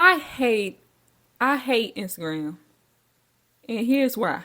I hate Instagram. And here's why.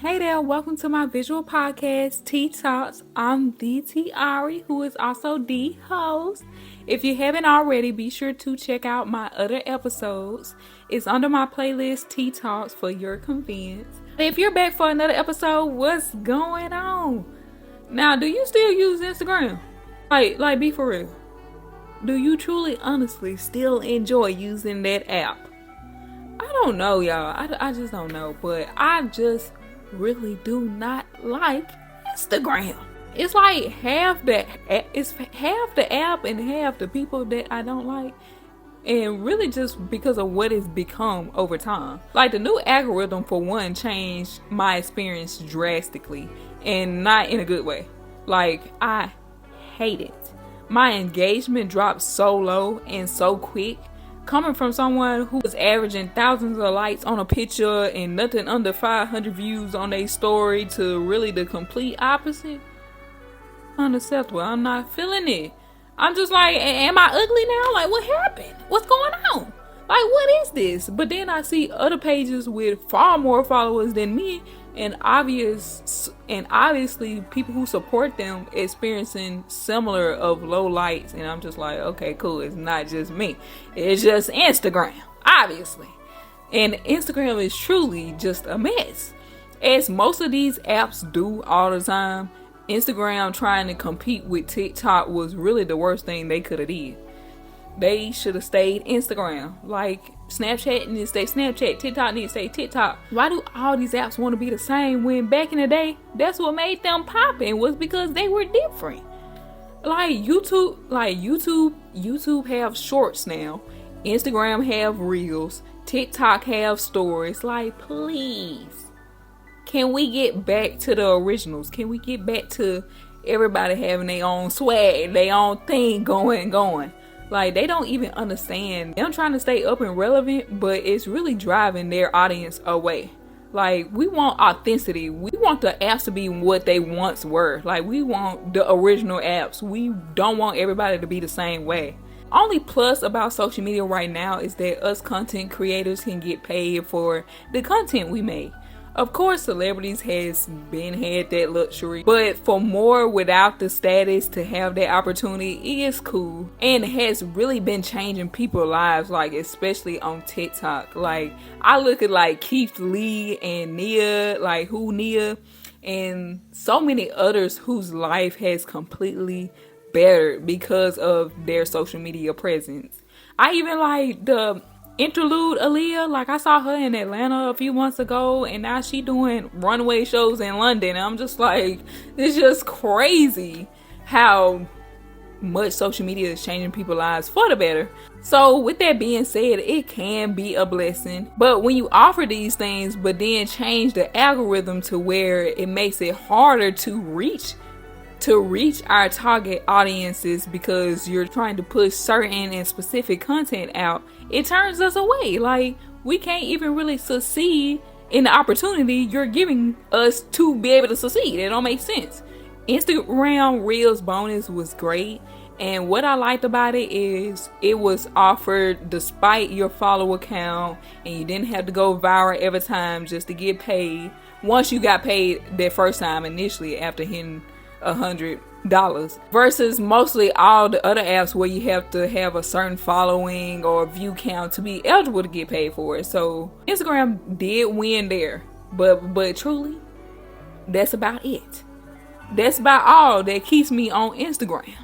Hey there, welcome to my visual podcast, Tea Talks. I'm the 𝗞𝗏𝗨, who is also the host. If you haven't already, be sure to check out my other episodes. It's under my playlist, Tea Talks, for your convenience. If you're back for another episode, what's going on? Now, do you still use Instagram? Like, be for real. Do you truly, honestly, still enjoy using that app? I don't know, y'all. I just don't know. But I just really do not like Instagram. It's like half the app and half the people that I don't like, and really just because of what it's become over time. Like, the new algorithm, for one, changed my experience drastically, and not in a good way. Like, I hate it. My engagement dropped so low and so quick. Coming from someone who was averaging thousands of likes on a picture and nothing under 500 views on a story, to really the complete opposite. Unacceptable. I'm not feeling it. I'm just like, am I ugly now? Like, what happened? What's going on? Like, what is this? But then I see other pages with far more followers than me, and obviously people who support them experiencing similar of low likes, and I'm just like, okay, cool. It's not just me. It's just Instagram, obviously. And Instagram is truly just a mess, as most of these apps do all the time. Instagram trying to compete with TikTok was really the worst thing they could have did. They should have stayed Instagram. Like, Snapchat needs to stay Snapchat, TikTok needs to stay TikTok. Why do all these apps want to be the same when back in the day, that's what made them poppin', was because they were different? Like YouTube have shorts now. Instagram have reels. TikTok have stories. Like, please, can we get back to the originals? Can we get back to everybody having their own swag, their own thing going? Like, they don't even understand. They're trying to stay up and relevant, but it's really driving their audience away. Like, we want authenticity. We want the apps to be what they once were. Like, we want the original apps. We don't want everybody to be the same way. Only plus about social media right now is that us content creators can get paid for the content we make. Of course, celebrities had that luxury, but for more without the status to have that opportunity is cool, and has really been changing people's lives, like especially on TikTok. Like, I look at like 𝗓𝐻 and 𝐬𝐿, and so many others whose life has completely bettered because of their social media presence. I even like the interlude 𝗓𝐿𝐤. Like, I saw her in Atlanta a few months ago, and now she doing runway shows in London. And I'm just like, it's just crazy how much social media is changing people's lives for the better. So with that being said, it can be a blessing, but when you offer these things but then change the algorithm to where it makes it harder to reach our target audiences because you're trying to push certain and specific content out, it turns us away. Like, we can't even really succeed in the opportunity you're giving us to be able to succeed. It don't make sense. Instagram Reels bonus was great, and what I liked about it is it was offered despite your follower count, and you didn't have to go viral every time just to get paid. Once you got paid that first time initially after hitting $100, versus mostly all the other apps where you have to have a certain following or view count to be eligible to get paid for it. So Instagram did win there, but truly, that's about it. That's about all that keeps me on Instagram.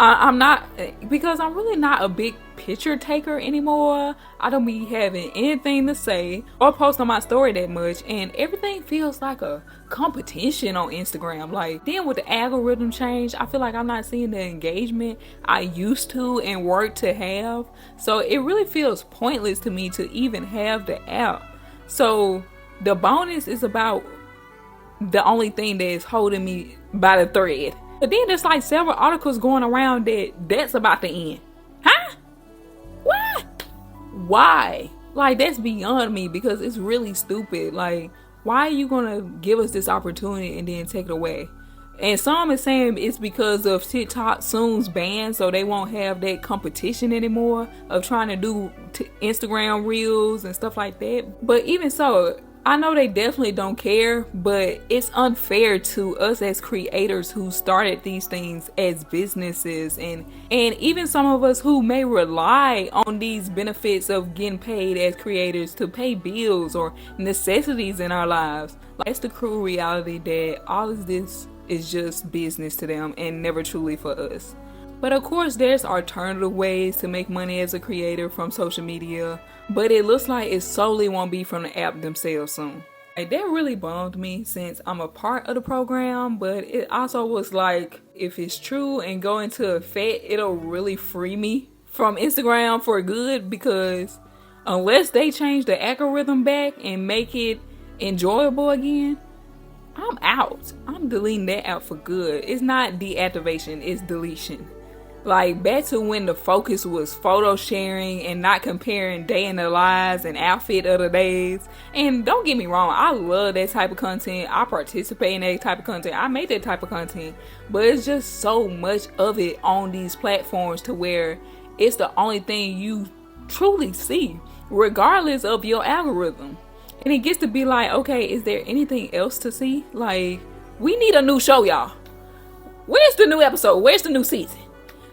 I'm not, because I'm really not a big picture taker anymore. I don't be having anything to say or post on my story that much, and everything feels like a competition on Instagram. Like, then with the algorithm change, I feel like I'm not seeing the engagement I used to and work to have. So it really feels pointless to me to even have the app. So the bonus is about the only thing that is holding me by the thread. But then there's like several articles going around that that's about to end. Huh? What? Why? Like, that's beyond me, because it's really stupid. Like, why are you gonna give us this opportunity and then take it away? And some is saying it's because of TikTok soon's ban, so they won't have that competition anymore of trying to do Instagram reels and stuff like that. But even so, I know they definitely don't care, but it's unfair to us as creators who started these things as businesses, and even some of us who may rely on these benefits of getting paid as creators to pay bills or necessities in our lives. Like, it's the cruel reality that all of this is just business to them and never truly for us. But of course, there's alternative ways to make money as a creator from social media, but it looks like it solely won't be from the app themselves soon. Like, that really bummed me, since I'm a part of the program, but it also was like, if it's true and go into effect, it'll really free me from Instagram for good, because unless they change the algorithm back and make it enjoyable again, I'm out. I'm deleting that app for good. It's not deactivation, it's deletion. Like, back to when the focus was photo sharing and not comparing day in the lives and outfit of the days. And don't get me wrong, I love that type of content. I participate in that type of content. I make that type of content. But it's just so much of it on these platforms to where it's the only thing you truly see, regardless of your algorithm. And it gets to be like, okay, is there anything else to see? Like, we need a new show, y'all. Where's the new episode? Where's the new season?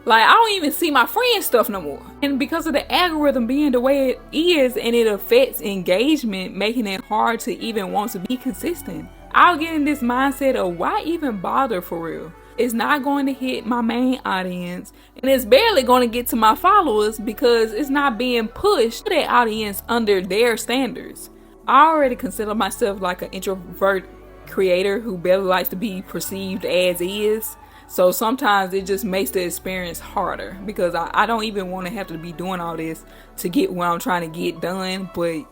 Like, I don't even see my friends' stuff no more. And because of the algorithm being the way it is, and it affects engagement, making it hard to even want to be consistent, I'll get in this mindset of why even bother for real? It's not going to hit my main audience, and it's barely going to get to my followers because it's not being pushed to that audience under their standards. I already consider myself like an introvert creator who barely likes to be perceived as is. So sometimes it just makes the experience harder, because I don't even want to have to be doing all this to get what I'm trying to get done, but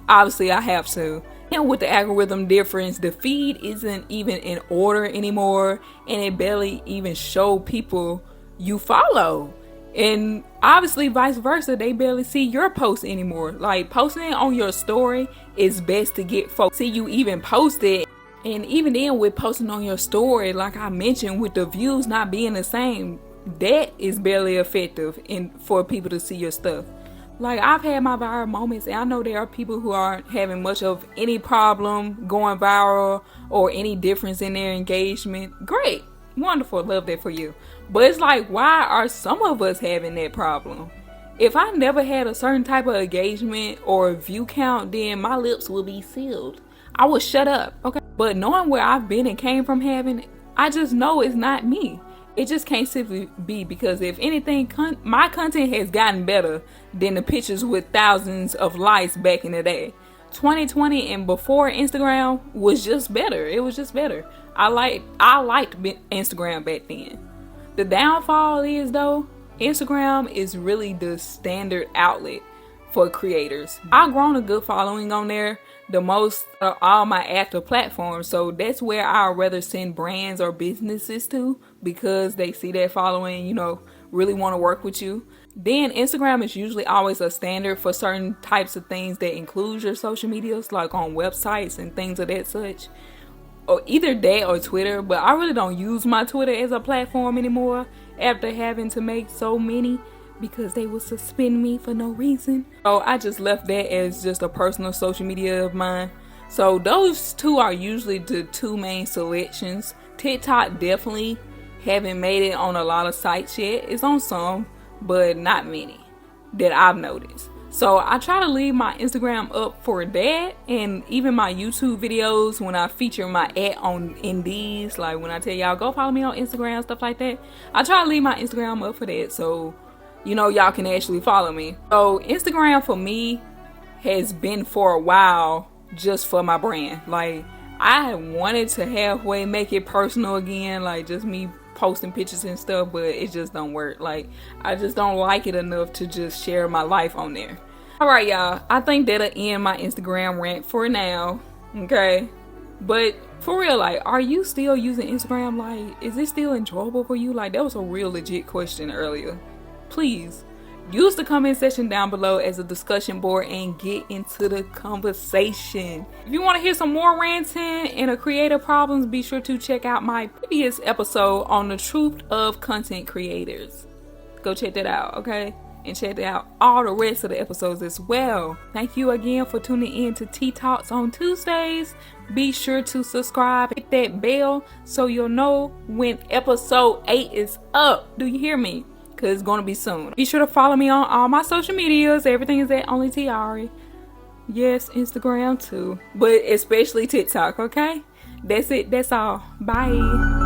obviously I have to. And with the algorithm difference, the feed isn't even in order anymore, and it barely even show people you follow. And obviously vice versa, they barely see your posts anymore. Like, posting it on your story is best to get folks see you even post it. And even then, with posting on your story, like I mentioned, with the views not being the same, that is barely effective for people to see your stuff. Like, I've had my viral moments, and I know there are people who aren't having much of any problem going viral or any difference in their engagement. Great, wonderful, love that for you. But it's like, why are some of us having that problem? If I never had a certain type of engagement or view count, then my lips will be sealed. I would shut up, okay? But knowing where I've been and came from having, I just know it's not me. It just can't simply be, because if anything, my content has gotten better than the pictures with thousands of likes back in the day. 2020 and before Instagram was just better. It was just better. I liked Instagram back then. The downfall is, though, Instagram is really the standard outlet for creators. I've grown a good following on there, the most of all my active platforms, so that's where I'd rather send brands or businesses to, because they see that following, really want to work with you. Then Instagram is usually always a standard for certain types of things that include your social medias, like on websites and things of that such, or either that or Twitter. But I really don't use my Twitter as a platform anymore after having to make so many, because they will suspend me for no reason. So I just left that as just a personal social media of mine. So those two are usually the two main selections. TikTok definitely haven't made it on a lot of sites yet. It's on some, but not many that I've noticed. So I try to leave my Instagram up for that, and even my YouTube videos when I feature my ad in these, like when I tell y'all go follow me on Instagram, stuff like that. I try to leave my Instagram up for that, so y'all can actually follow me. So Instagram for me has been for a while just for my brand. Like, I wanted to halfway make it personal again, like just me posting pictures and stuff, but it just don't work. Like, I just don't like it enough to just share my life on there. Alright, y'all, I think that'll end my Instagram rant for now, okay? But For real, like, are you still using Instagram? Like, is it still enjoyable for you? Like, that was a real legit question earlier. Please use the comment section down below as a discussion board and get into the conversation. If you want to hear some more ranting and a creative problems, be sure to check out my previous episode on the truth of content creators. Go check that out, okay? And check out all the rest of the episodes as well. Thank you again for tuning in to Tea Talks on Tuesdays. Be sure to subscribe, hit that bell so you'll know when episode 8 is up. Do you hear me? Because it's going to be soon. Be sure to follow me on all my social medias. Everything is at Onlytiari. Yes, Instagram too. But especially TikTok, okay? That's it. That's all. Bye.